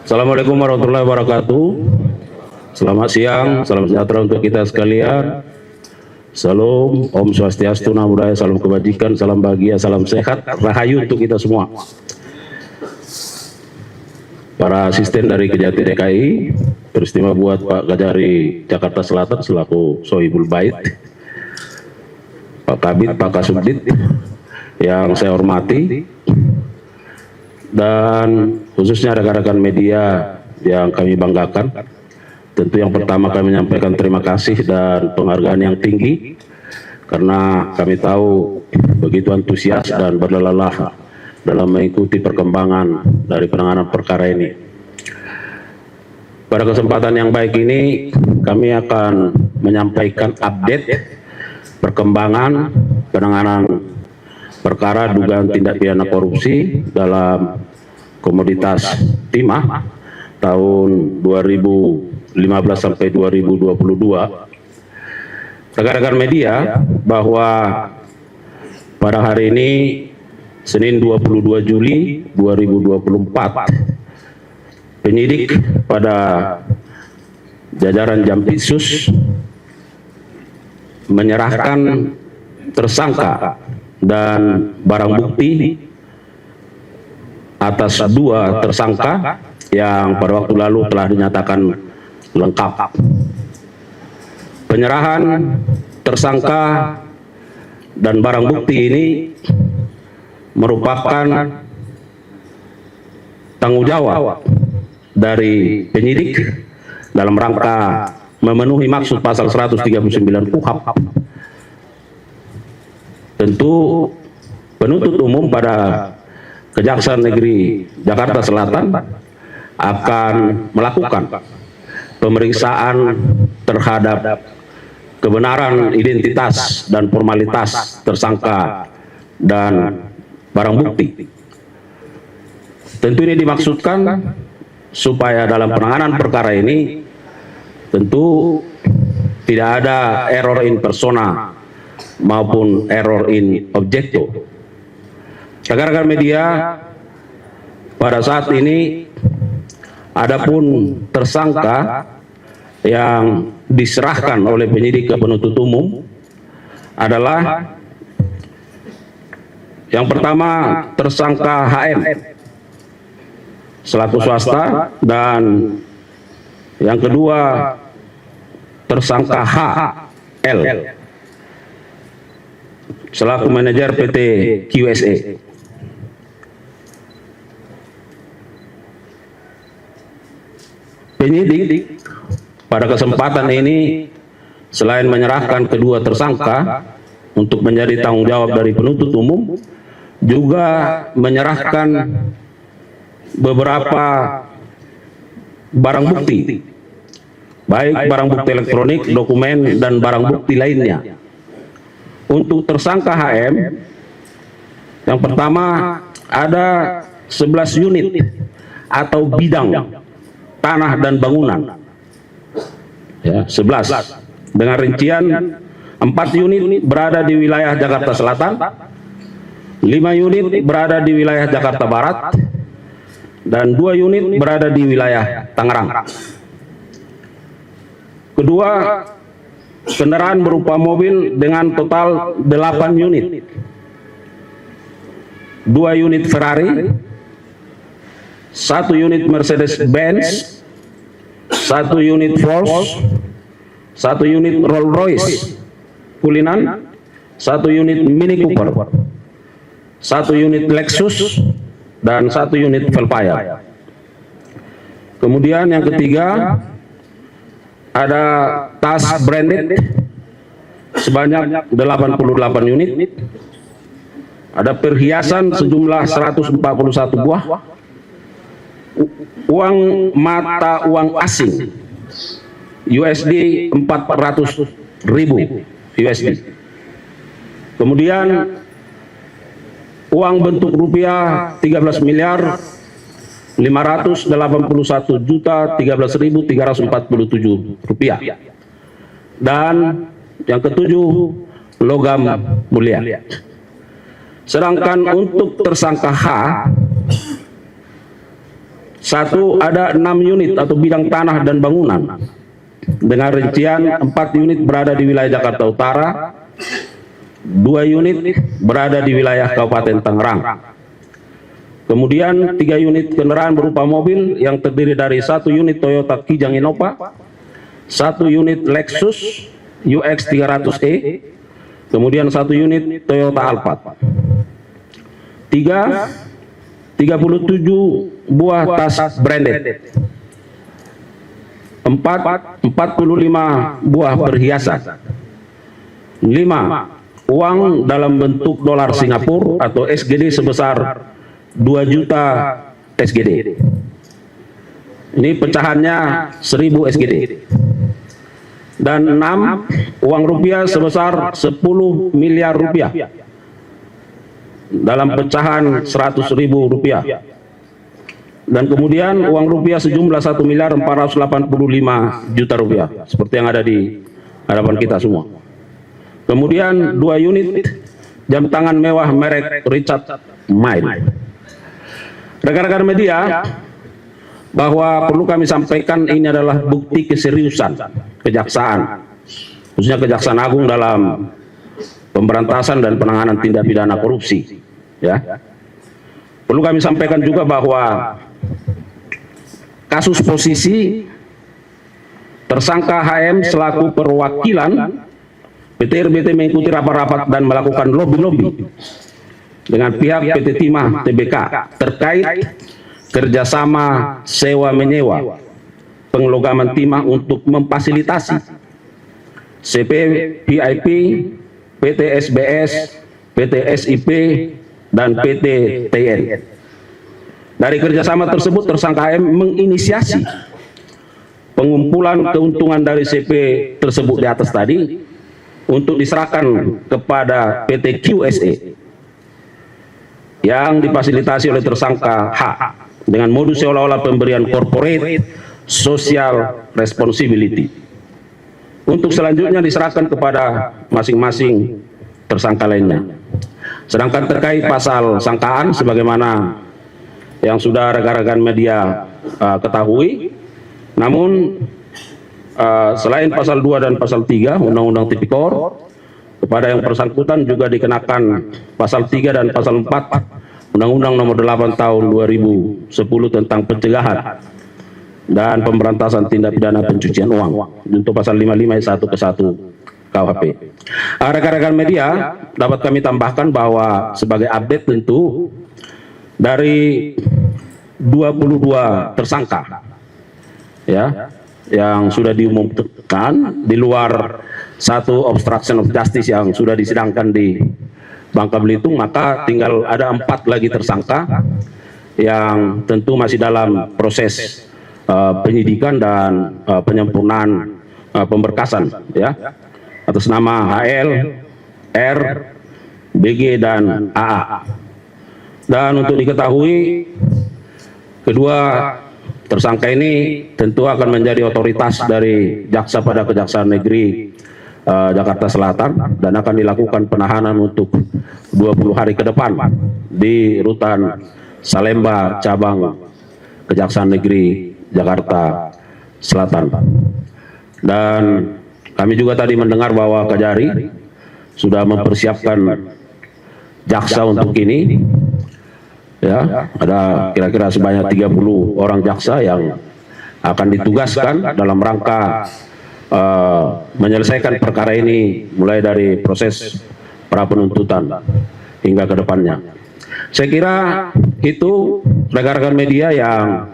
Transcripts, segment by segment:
Assalamualaikum warahmatullahi wabarakatuh. Selamat siang, salam sejahtera untuk kita sekalian. Salam, Om Swastiastu, Namo Buddhaya, salam kebajikan, salam bahagia, salam sehat, rahayu untuk kita semua. Para asisten dari Kejati DKI, peristiwa buat Pak Kajari Jakarta Selatan selaku Sohibul Bait, Pak Kabid, Pak Kasubdit yang saya hormati, dan khususnya rekan-rekan media yang kami banggakan. Tentu yang pertama kami menyampaikan terima kasih dan penghargaan yang tinggi karena kami tahu begitu antusias dan berlelah dalam mengikuti perkembangan dari penanganan perkara ini. Pada kesempatan yang baik ini kami akan menyampaikan update perkembangan penanganan perkara dugaan tindak pidana korupsi dalam komoditas timah tahun 2015 sampai 2022. Rekan-rekan media, bahwa pada hari ini Senin 22 Juli 2024 penyidik pada jajaran Jampitsus menyerahkan tersangka dan barang bukti atas dua tersangka yang pada waktu lalu telah dinyatakan lengkap. Penyerahan tersangka dan barang bukti ini merupakan tanggung jawab dari penyidik dalam rangka memenuhi maksud pasal 139 KUHP. Tentu penuntut umum pada Kejaksaan Negeri Jakarta Selatan akan melakukan pemeriksaan terhadap kebenaran identitas dan formalitas tersangka dan barang bukti. Tentu ini dimaksudkan supaya dalam penanganan perkara ini tentu tidak ada error in persona maupun error in objecto. Rekan-rekan media, pada saat ini adapun tersangka yang diserahkan oleh penyidik ke penuntut umum adalah yang pertama tersangka HM selaku swasta, dan yang kedua tersangka HL selaku manajer PT QSA. Penyidik pada kesempatan ini selain menyerahkan kedua tersangka untuk menjadi tanggung jawab dari penuntut umum, juga menyerahkan beberapa barang bukti, baik barang bukti elektronik, dokumen, dan barang bukti lainnya. Untuk tersangka HM, yang pertama ada 11 unit atau bidang tanah dan bangunan, ya, 11 dengan rincian 4 unit berada di wilayah Jakarta Selatan, 5 unit berada di wilayah Jakarta Barat, dan 2 unit berada di wilayah Tangerang. Kedua, kendaraan berupa mobil dengan total 8 unit, 2 unit Ferrari, 1 unit Mercedes-Benz, 1 unit Volks, 1 unit Rolls-Royce Cullinan, 1 unit Mini Cooper, 1 unit Lexus, dan 1 unit Velfire. Kemudian yang ketiga ada tas branded sebanyak 88 unit, ada perhiasan sejumlah 141 buah, uang mata uang asing USD 400.000 USD. Kemudian uang bentuk rupiah 13.581.013.347 rupiah. Dan yang ketujuh, logam mulia. Sedangkan untuk tersangka H Satu, ada 6 unit atau bidang tanah dan bangunan dengan rincian 4 unit berada di wilayah Jakarta Utara, 2 unit berada di wilayah Kabupaten Tangerang. Kemudian 3 unit kendaraan berupa mobil yang terdiri dari 1 unit Toyota Kijang Innova, 1 unit Lexus UX 300e, kemudian 1 unit Toyota Alphard. 37 buah tas branded, 45 buah perhiasan, 5 uang dalam bentuk dolar Singapura atau SGD sebesar 2 juta SGD. Ini pecahannya 1000 SGD. Dan 6 uang rupiah sebesar 10 miliar rupiah dalam pecahan 100.000 rupiah. Dan kemudian uang rupiah sejumlah 1.485 juta rupiah seperti yang ada di hadapan kita semua. Kemudian 2 unit jam tangan mewah merek Richard Mille. Rekan-rekan media, bahwa perlu kami sampaikan ini adalah bukti keseriusan kejaksaan, khususnya Kejaksaan Agung dalam pemberantasan dan penanganan tindak pidana korupsi. Ya, perlu kami sampaikan juga bahwa kasus posisi tersangka HM selaku perwakilan PT RBT mengikuti rapat-rapat dan melakukan lobby-lobby dengan pihak PT Timah Tbk terkait kerjasama sewa menyewa pengelogaman timah untuk memfasilitasi CP VIP, PT SBS, PT SIP, dan PT TN. Dari kerjasama tersebut, tersangka M menginisiasi pengumpulan keuntungan dari CP tersebut di atas tadi untuk diserahkan kepada PT QSE yang difasilitasi oleh tersangka H dengan modus seolah-olah pemberian corporate social responsibility untuk selanjutnya diserahkan kepada masing-masing tersangka lainnya. Sedangkan terkait pasal sangkaan sebagaimana yang sudah rekan-rekan media ketahui, namun selain pasal 2 dan pasal 3 Undang-Undang Tipikor, kepada yang bersangkutan juga dikenakan pasal 3 dan pasal 4 Undang-Undang Nomor 8 Tahun 2010 tentang pencegahan dan pemberantasan tindak pidana pencucian uang untuk pasal 55 ayat 1 ke 1 KUHP. Rekan-rekan media, dapat kami tambahkan bahwa sebagai update tentu dari 22 tersangka ya yang sudah diumumkan di luar satu obstruction of justice yang sudah disidangkan di Bangka Belitung, maka tinggal ada 4 lagi tersangka yang tentu masih dalam proses penyidikan dan penyempurnaan pemberkasan ya atas nama HL, R, BG, dan AA. Dan untuk diketahui, kedua tersangka ini tentu akan menjadi otoritas dari jaksa pada Kejaksaan Negeri Jakarta Selatan dan akan dilakukan penahanan untuk 20 hari ke depan di rutan Salemba cabang Kejaksaan Negeri Jakarta Selatan. Dan kami juga tadi mendengar bahwa Kejari sudah mempersiapkan jaksa untuk ini. Ya, ada kira-kira sebanyak 30 orang jaksa yang akan ditugaskan dalam rangka menyelesaikan perkara ini mulai dari proses pra penuntutan hingga ke depannya. Saya kira itu rekan-rekan media yang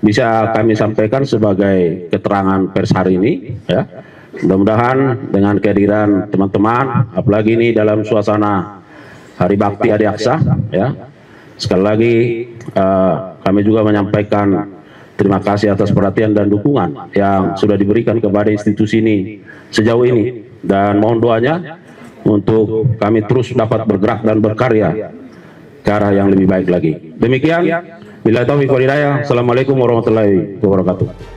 bisa kami sampaikan sebagai keterangan pers hari ini ya. Mudah-mudahan dengan kehadiran teman-teman, apalagi ini dalam suasana Hari Bakti Adiaksa ya. Sekali lagi kami juga menyampaikan terima kasih atas perhatian dan dukungan yang sudah diberikan kepada institusi ini sejauh ini, dan mohon doanya untuk kami terus dapat bergerak dan berkarya ke arah yang lebih baik lagi. Demikian, billahi taufiq wal hidayah. Assalamualaikum warahmatullahi wabarakatuh.